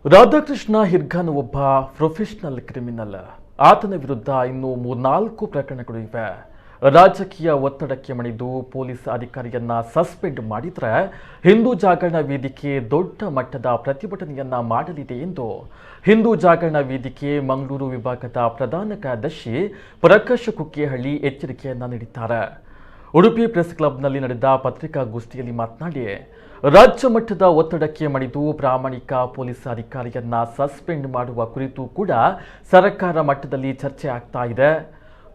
ರಾಧಾಕೃಷ್ಣ ಹಿರ್ಗಾನ್ ಒಬ್ಬ professional criminal. ಆತನ ವಿರುದ್ಧ ಇನ್ನೂ 3-4 ಪ್ರಕರಣಗಳು ಇವೆ. ರಾಜಕೀಯ ಒತ್ತಡಕ್ಕೆ ಮಣಿದು ಪೊಲೀಸ್ ಅಧಿಕಾರಿಯನ್ನ ಸಸ್ಪೆಂಡ್ ಮಾಡಿದರೆ ಹಿಂದೂ ಜಾಗರಣ ವೇದಿಕೆ ದೊಡ್ಡ ಮಟ್ಟದ ಪ್ರತಿಭಟನೆಯನ್ನ ಮಾಡಲಿದೆ ಎಂದು ಹಿಂದೂ ಜಾಗರಣ ವೇದಿಕೆ ಮಂಗಳೂರು ವಿಭಾಗದ ಪ್ರಧಾನ ಕಾರ್ಯದರ್ಶಿ ಪ್ರಕಾಶ್ ಕುಕ್ಕೇಹಳ್ಳಿ ಎಚ್ಚರಿಕೆಯನ್ನ ನೀಡಿದ್ದಾರೆ. ಉಡುಪಿ ಪ್ರೆಸ್ ಕ್ಲಬ್ನಲ್ಲಿ ನಡೆದ ಪತ್ರಿಕಾಗೋಷ್ಠಿಯಲ್ಲಿ ಮಾತನಾಡಿ, ರಾಜ್ಯ ಮಟ್ಟದ ಒತ್ತಡಕ್ಕೆ ಮಣಿದು ಪ್ರಾಮಾಣಿಕ ಪೊಲೀಸ್ ಅಧಿಕಾರಿಯನ್ನ ಸಸ್ಪೆಂಡ್ ಮಾಡುವ ಕುರಿತು ಕೂಡ ಸರ್ಕಾರ ಮಟ್ಟದಲ್ಲಿ ಚರ್ಚೆ ಆಗ್ತಾ ಇದೆ.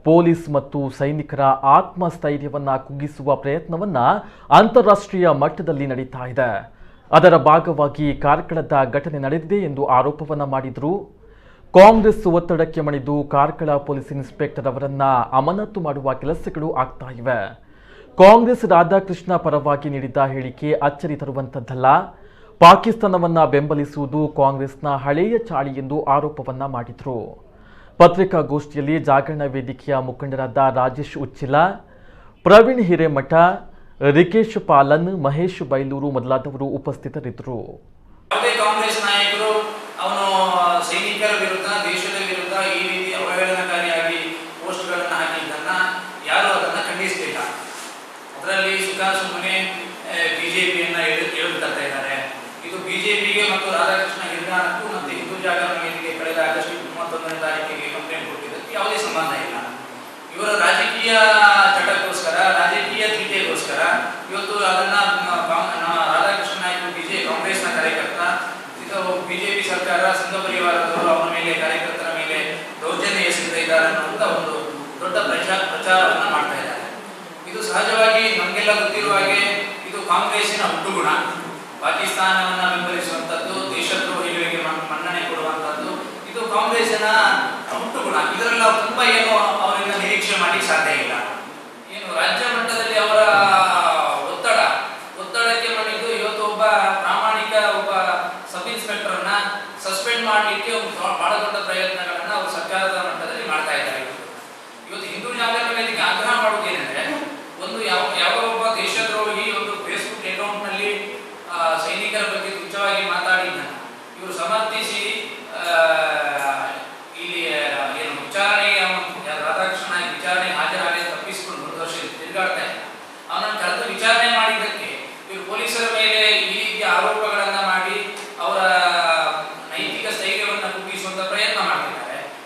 ಪೊಲೀಸ್ ಮತ್ತು ಸೈನಿಕರ ಆತ್ಮಸ್ಥೈರ್ಯವನ್ನ ಕುಗ್ಗಿಸುವ ಪ್ರಯತ್ನವನ್ನ ಅಂತಾರಾಷ್ಟ್ರೀಯ ಮಟ್ಟದಲ್ಲಿ ನಡೀತಾ ಇದೆ. ಅದರ ಭಾಗವಾಗಿ ಕಾರ್ಕಳದ ಘಟನೆ ನಡೆದಿದೆ ಎಂದು ಆರೋಪವನ್ನ ಮಾಡಿದರು. ಕಾಂಗ್ರೆಸ್ ಒತ್ತಡಕ್ಕೆ ಮಣಿದು ಕಾರ್ಕಳ ಪೊಲೀಸ್ ಇನ್ಸ್ಪೆಕ್ಟರ್ ಅವರನ್ನ ಅಮಾನತು ಮಾಡುವ ಕೆಲಸಗಳು ಆಗ್ತಾ ಇವೆ. ಕಾಂಗ್ರೆಸ್ ರಾಧಾಕೃಷ್ಣ ಪರವಾಗಿ ನೀಡಿದ ಹೇಳಿಕೆ ಅಚ್ಚರಿ ತರುವಂತದ್ದಲ್ಲ. ಪಾಕಿಸ್ತಾನವನ್ನ ಬೆಂಬಲಿಸುವುದು ಕಾಂಗ್ರೆಸ್ನ ಹಳೆಯ ಚಾಳಿ ಎಂದು ಆರೋಪವನ್ನ ಮಾಡಿದರು. ಪತ್ರಿಕಾಗೋಷ್ಠಿಯಲ್ಲಿ ಜಾಗರಣ ವೇದಿಕೆಯ ಮುಖಂಡರಾದ ರಾಜೇಶ್ ಉಚ್ಚಿಲ, ಪ್ರವೀಣ್ ಹಿರೇಮಠ, ರಿಕೇಶ್ ಪಾಲನ್, ಮಹೇಶ್ ಬೈಲೂರು ಮೊದಲಾದವರು ಉಪಸ್ಥಿತರಿದ್ದರು. ಕಾಂಗ್ರೆಸ್ ನಾಯಕರು ಅವನು ಸೈನಿಕರ ವಿರುದ್ಧ, ದೇಶದ ವಿರುದ್ಧ ಈ ರೀತಿ ಅವಹೇಳನಕಾರಿಯಾಗಿ ಪೋಸ್ಟ್ಗಳನ್ನು ಹಾಕಿದ್ದನ್ನ ಯಾರು ಅದನ್ನ ಖಂಡಿಸಲಿಲ್ಲ. ಅದರಲ್ಲಿ ಸುಮ್ಮನೆ ಬಿಜೆಪಿಯನ್ನ ಎಳೆದುತ್ತಾ ಇದ್ದಾರೆ. ಇದು ಬಿಜೆಪಿಗೆ ಮತ್ತು ರಾಧಾಕೃಷ್ಣ ಹಿರ್ಗಾನಕ್ಕೂ ಮತ್ತು ಹಿಂದೂ ಜಾಗರಣ ವೇದಿಕೆ ಕಳೆದ ಆಗಸ್ಟ್ 31ನೇ ತಾರೀಕಿಗೆ ಕಂಪ್ಲೇಂಟ್ ಕೊಟ್ಟಿದ್ದಕ್ಕೆ ಯಾವುದೇ ಸಂಬಂಧ ಇಲ್ಲ. ಇವರ ರಾಜಕೀಯ ಚಟಕ್ಕೋಸ್ಕರ, ರಾಜಕೀಯ ತೀಟೆಗೋಸ್ಕರ ಇವತ್ತು ಅದನ್ನ ರಾಧಾಕೃಷ್ಣ ನಾಯಕರು ಕಾಂಗ್ರೆಸ್ನ ಕಾರ್ಯಕರ್ತ, ಇದು ಬಿಜೆಪಿ ಸರ್ಕಾರ ಸಂಘ ಪರಿವಾರದವರು ಅವರ ಮೇಲೆ, ಕಾರ್ಯಕರ್ತರ ಮೇಲೆ ದೌರ್ಜನ್ಯ ಎಸಗ್ತಾ ಇದ್ದಾರೆ ಅನ್ನುವಂಥ ಒಂದು ದೊಡ್ಡ ಪ್ರಚಾರವನ್ನ ಮಾಡ್ತಾ ಇದ್ದಾರೆ. ಇದು ಸಹಜವಾಗಿ ನಮಗೆಲ್ಲ ಗೊತ್ತಿರುವ ಹಾಗೆ ಇದು ಕಾಂಗ್ರೆಸ್ಸಿನ ಹುಟ್ಟುಗುಣ. ಪಾಕಿಸ್ತಾನವನ್ನ ಬೆಂಬಲಿಸುವಂಥದ್ದು, ದೇಶದ್ರೋಹಿಗಳಿಗೆ ಮನ್ನಣೆ ಕೊಡುವಂಥದ್ದು ಇದು ಕಾಂಗ್ರೆಸ್ಸಿನ ಹುಟ್ಟುಗುಣ. ಇದರಲ್ಲಿ ನಾವು ತುಂಬಾ ಏನು ಅವರಿಂದ ನಿರೀಕ್ಷೆ ಮಾಡಿ ಸಾಧ್ಯ ಇಲ್ಲ. ಏನು ರಾಜ್ಯ ಮಟ್ಟದಲ್ಲಿ ಅವರ ಒತ್ತಡಕ್ಕೆ ಮಣಿದು ಇವತ್ತು ಒಬ್ಬ ಪ್ರಾಮಾಣಿಕ ಒಬ್ಬ ಸಬ್ ಇನ್ಸ್ಪೆಕ್ಟರ್ನ ಸಸ್ಪೆಂಡ್ ಮಾಡಲಿಕ್ಕೆ ಬಹಳ ದೊಡ್ಡ ಪ್ರಯತ್ನಗಳನ್ನ ಅವರು ಸರ್ಕಾರದ ಮಟ್ಟದಲ್ಲಿ ಮಾಡ್ತಾ ಇದ್ದಾರೆ. ಇವತ್ತು ಹಿಂದೂ ಜಾಗರಣ ವೇದಿಕೆ ಆಗ್ರಹ ಮಾಡುವುದೇನೆಂದ್ರೆ, ಒಂದು ಯಾವ ಒಬ್ಬ ದೇಶದ್ರೋಹಿ ಒಂದು ಫೇಸ್ಬುಕ್ ಅಕೌಂಟ್ ನಲ್ಲಿ ಸೈನಿಕರ ಬಗ್ಗೆ ತುಚ್ಛವಾಗಿ ಮಾತಾಡಿದ್ದನ್ನು ಇವರು ಸಮರ್ಥಿಸಿ